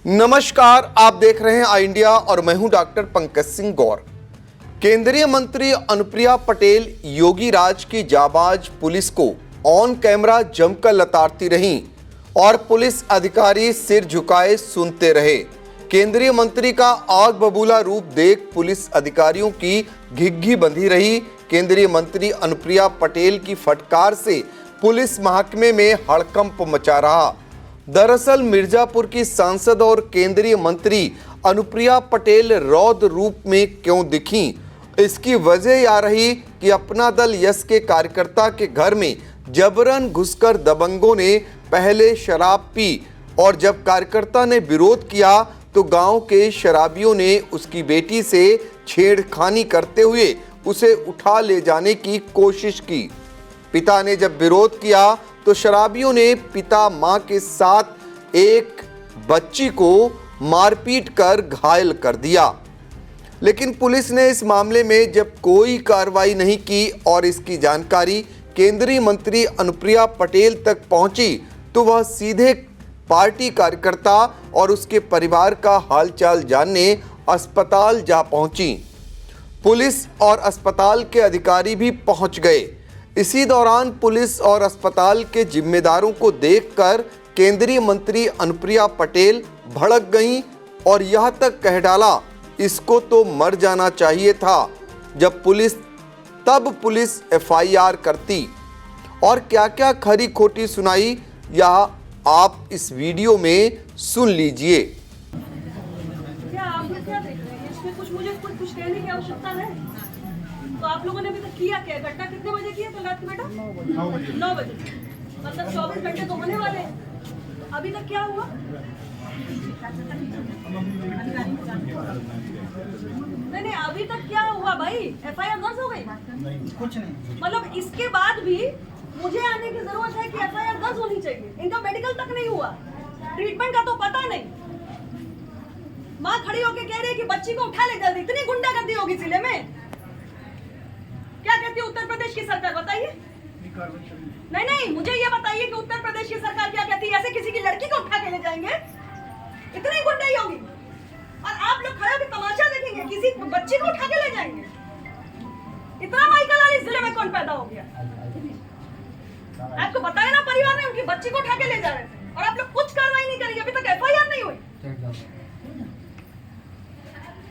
नमस्कार, आप देख रहे हैं आई इंडिया और मैं हूं डॉक्टर पंकज सिंह गौर। केंद्रीय मंत्री अनुप्रिया पटेल योगी राज की जाबाज पुलिस को ऑन कैमरा जमकर लताड़ती रहीं और पुलिस अधिकारी सिर झुकाए सुनते रहे। केंद्रीय मंत्री का आग बबूला रूप देख पुलिस अधिकारियों की घिघी बंधी रही। केंद्रीय मंत्री अनुप्रिया पटेल की फटकार से पुलिस महकमे में हड़कंप मचा रहा। दरअसल मिर्जापुर की सांसद और केंद्रीय मंत्री अनुप्रिया पटेल रौद्र रूप में क्यों दिखीं, इसकी वजह आ रही कि अपना दल यस के कार्यकर्ता के घर में जबरन घुसकर दबंगों ने पहले शराब पी और जब कार्यकर्ता ने विरोध किया तो गांव के शराबियों ने उसकी बेटी से छेड़खानी करते हुए उसे उठा ले जाने की कोशिश की। पिता ने जब विरोध किया तो शराबियों ने पिता मां के साथ एक बच्ची को मारपीट कर घायल कर दिया। लेकिन पुलिस ने इस मामले में जब कोई कार्रवाई नहीं की और इसकी जानकारी केंद्रीय मंत्री अनुप्रिया पटेल तक पहुंची तो वह सीधे पार्टी कार्यकर्ता और उसके परिवार का हालचाल जानने अस्पताल जा पहुंची। पुलिस और अस्पताल के अधिकारी भी पहुंच गए। इसी दौरान पुलिस और अस्पताल के जिम्मेदारों को देखकर केंद्रीय मंत्री अनुप्रिया पटेल भड़क गईं और यह तक कह डाला, इसको तो मर जाना चाहिए था। जब पुलिस एफआईआर करती और क्या क्या खरी खोटी सुनाई यह आप इस वीडियो में सुन लीजिए। क्या आप लोग क्या देख रहे हैं? इसमें कुछ कहने की आवश्यकता है? तो आप लोगों ने अभी तक किया क्या? घटना कितने बजे किया कल रात बेटा? 9 बजे। मतलब 24 घंटे तो होने वाले हैं। अभी तक क्या हुआ? नहीं, अभी तक क्या हुआ भाई? एफआईआर दर्ज हो गई? कुछ नहीं। मतलब इसके बाद भी मुझे आने की जरूरत है कि एफआईआर दर्ज होनी चाहिए। इनका मेडिकल तक नहीं हुआ, ट्रीटमेंट का तो पता नहीं। माँ खड़ी होके कह रही है कि बच्ची को उठा ले जल्दी। इतनी गुंडागर्दी होगी जिले में? क्या कहती है उत्तर प्रदेश की सरकार, बताइए। नहीं, मुझे ये बताइए कि उत्तर प्रदेश की सरकार क्या कहती है? ऐसे किसी की लड़की को उठा के ले जाएंगे? इतनी गुंडाई होगी और आप लोग खड़े होकर तमाशा देखेंगे, किसी बच्ची को उठा के ले जाएंगे? इतना माइकल इस जिले में कौन पैदा हो गया? आपको बताया ना, परिवार ने उनकी बच्ची को उठा के ले जा रहे थे और आप लोग कुछ कार्रवाई नहीं करेंगे। अभी तक एफआईआर नहीं हुई।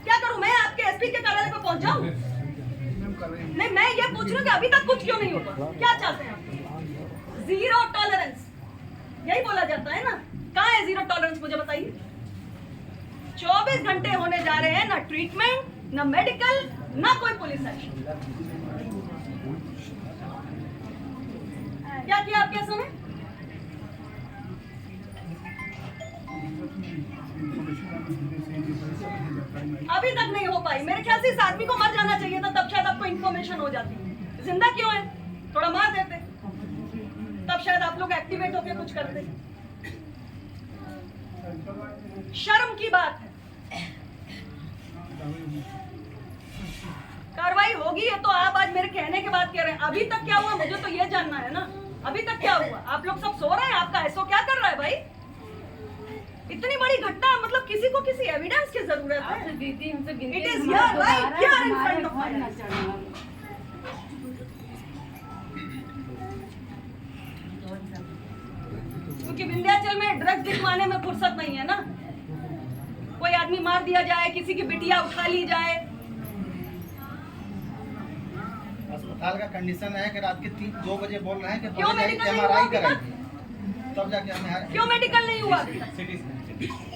क्या करूं मैं? आपके एसपी के कार्यालय पर पहुंच जाऊं? नहीं, मैं ये पूछ रही हूँ कि अभी तक कुछ क्यों नहीं होता? क्या चाहते हैं आप? जीरो टॉलरेंस यही बोला जाता है ना? कहाँ है जीरो टॉलरेंस, मुझे बताइए। 24 घंटे होने जा रहे हैं, ना ट्रीटमेंट, ना मेडिकल, ना कोई पुलिस एक्शन। क्या किया आप कैसे में? अभी तक नहीं हो पाई। मेरे ख्याल से इस आदमी को मर जाना चाहिए था, तब शायद आपको इंफॉर्मेशन हो जाती। जिंदा क्यों है? थोड़ा मार देते, तब शायद आप लोग एक्टिवेट होकर कुछ करते। शर्म की बात है। कार्रवाई होगी है तो आप आज मेरे कहने के बाद कह रहे हैं। अभी तक क्या हुआ मुझे तो ये जानना है ना। अभी तक क्या हुआ? आप लोग सब सो रहे हैं, आपका एसओ क्या कर रहा है भाई? इतनी बड़ी घटना, मतलब किसी को किसी एविडेंस की जरूरत है। It is your right here in front of my eyes. क्योंकि विंध्याचल में ड्रग्स दिखवाने में फुर्सत नहीं है ना। कोई आदमी मार दिया जाए, किसी की बिटिया उठा ली जाए। अस्पताल का कंडीशन है कि रात के 2 बजे बोल रहे हैं कि क्यों मेडिकल नहीं हुआ? तब जाके हमें क्यों मेडिकल नहीं हुआ?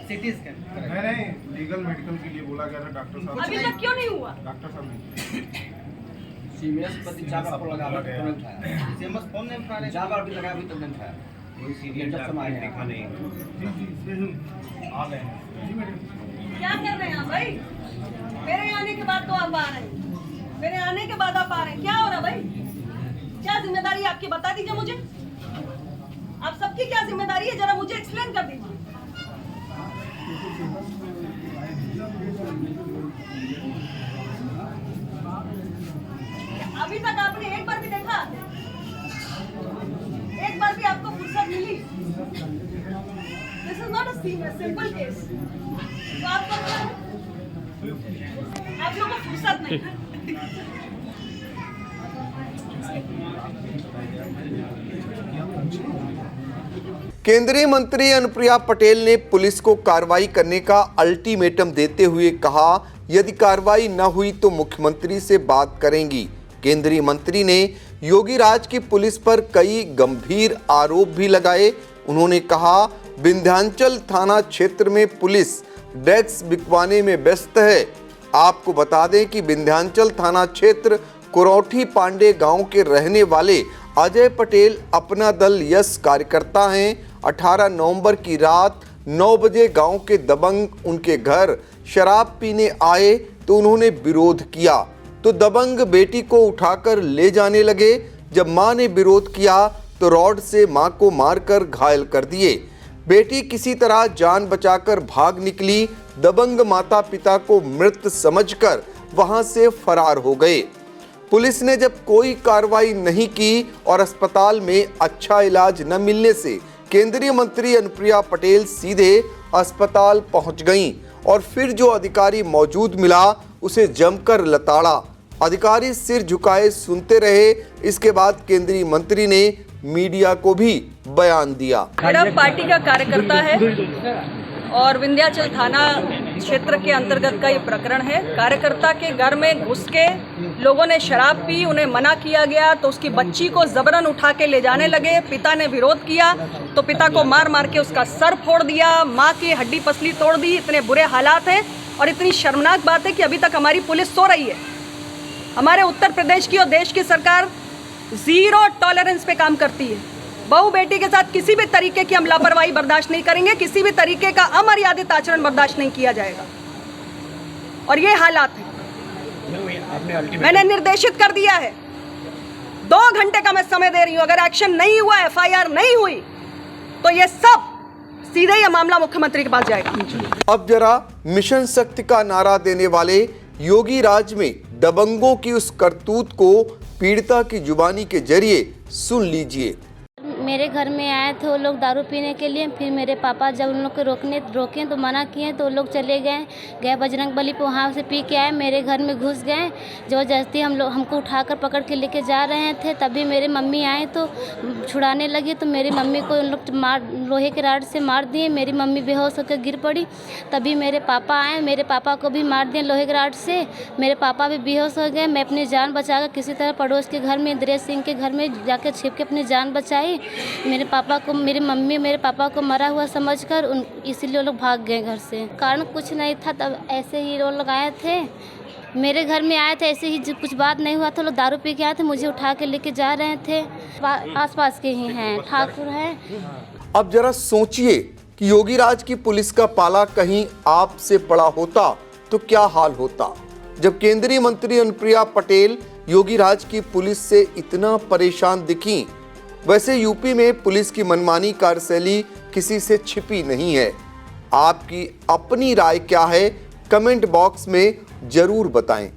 सिटी स्कैन नहीं, लीगल मेडिकल के लिए बोला गया था डॉक्टर साहब। अभी तक क्यों नहीं हुआ? डॉक्टर साहब ने सीमेंस पर 4 बार लगा तुरंत है। सीएमएस फोन नहीं उठा रहे। 4 बार भी लगा भी तुरंत है। कोई सीरियस देखा नहीं। जी आ गए हैं। क्या कर रहे हैं आप भाई? मेरे आने के बाद तो आप आ रहे हैं। मेरे आने के बाद आप आ रहे हैं। क्या हो रहा भाई? क्या जिम्मेदारी है आपकी, बता दीजिए मुझे। आप सबकी क्या जिम्मेदारी है, जरा मुझे एक्सप्लेन कर दीजिए। अभी तक आपने एक बार भी देखा? एक बार भी आपको फुर्सत मिली? This is not a simple case. तो आपका क्या है? आप लोगों को फुर्सत नहीं है। केंद्रीय मंत्री अनुप्रिया पटेल ने पुलिस को कार्रवाई करने का अल्टीमेटम देते हुए कहा, यदि कार्रवाई न हुई तो मुख्यमंत्री से बात करेंगी। केंद्रीय मंत्री ने योगी राज की पुलिस पर कई गंभीर आरोप भी लगाए। उन्होंने कहा, विंध्याचल थाना क्षेत्र में पुलिस ड्रग्स बिकवाने में व्यस्त है। आपको बता दें कि विंध्याचल थाना क्षेत्र कुरौठी पांडे गांव के रहने वाले अजय पटेल अपना दल यश कार्यकर्ता हैं। 18 नवंबर की रात 9 बजे गांव के दबंग उनके घर शराब पीने आए तो उन्होंने विरोध किया तो दबंग बेटी को उठाकर ले जाने लगे। जब मां ने विरोध किया तो रॉड से मां को मारकर घायल कर दिए। बेटी किसी तरह जान बचाकर भाग निकली। दबंग माता पिता को मृत समझकर वहां से फरार हो गए। पुलिस ने जब कोई कार्रवाई नहीं की और अस्पताल में अच्छा इलाज न मिलने से केंद्रीय मंत्री अनुप्रिया पटेल सीधे अस्पताल पहुंच गईं और फिर जो अधिकारी मौजूद मिला उसे जमकर लताड़ा। अधिकारी सिर झुकाए सुनते रहे। इसके बाद केंद्रीय मंत्री ने मीडिया को भी बयान दिया। मेरा पार्टी का कार्यकर्ता है और विंध्याचल थाना क्षेत्र के अंतर्गत का ये प्रकरण है। कार्यकर्ता के घर में घुस के लोगों ने शराब पी, उन्हें मना किया गया तो उसकी बच्ची को जबरन उठा के ले जाने लगे। पिता ने विरोध किया तो पिता को मार मार के उसका सर फोड़ दिया, माँ की हड्डी पसली तोड़ दी। इतने बुरे हालात हैं और इतनी शर्मनाक बात है कि अभी तक हमारी पुलिस सो रही है। हमारे उत्तर प्रदेश की और देश की सरकार 0 टॉलरेंस पे काम करती है। बहू बेटी के साथ किसी भी तरीके की हम लापरवाही बर्दाश्त नहीं करेंगे, किसी भी तरीके का अमर्यादित आचरण बर्दाश्त नहीं किया जाएगा। और ये हालात है, मैंने निर्देशित कर दिया है, 2 घंटे का मैं समय दे रही हूँ। अगर एक्शन नहीं हुआ, FIR नहीं हुई तो ये सब सीधे ये मामला मुख्यमंत्री के पास जाएगा। अब जरा मिशन शक्ति का नारा देने वाले योगी राज में दबंगों की उस करतूत को पीड़िता की जुबानी के जरिए सुन लीजिए। मेरे घर में आए थे वो लोग दारू पीने के लिए। फिर मेरे पापा जब उन लोग को रोके तो मना किए तो वो लोग चले गए बजरंग बली पे। वहाँ से पी के आए, मेरे घर में घुस गए। ज़बरदस्ती हमको उठाकर पकड़ के लेके जा रहे थे। तभी मेरे मम्मी आए तो छुड़ाने लगी तो मेरी मम्मी को उन लोग लोहे के राड से मार दिए। मेरी मम्मी बेहोश होकर गिर पड़ी। तभी मेरे पापा आए, मेरे पापा को भी मार दिए लोहे के राड से। मेरे पापा भी बेहोश हो गए। मैं अपनी जान बचाकर किसी तरह पड़ोस के घर में इंद्रेश सिंह के घर में जाकर छिप के अपनी जान बचाई। मेरे पापा को, मेरी मम्मी मेरे पापा को मरा हुआ समझकर इसीलिए वो लोग भाग गए घर से। कारण कुछ नहीं था, तब ऐसे ही वो लोग आए थे, मेरे घर में आए थे। ऐसे ही कुछ बात नहीं हुआ था, लोग दारू पी के आए थे, मुझे उठा के लेके जा रहे थे। आसपास के ही हैं, ठाकुर हैं। अब जरा सोचिए कि योगी राज की पुलिस का पाला कहीं आपसे पड़ा होता तो क्या हाल होता। जब केंद्रीय मंत्री अनुप्रिया पटेल योगी राज की पुलिस से इतना परेशान दिखी। वैसे यूपी में पुलिस की मनमानी कार्यशैली किसी से छिपी नहीं है। आपकी अपनी राय क्या है, कमेंट बॉक्स में जरूर बताएं।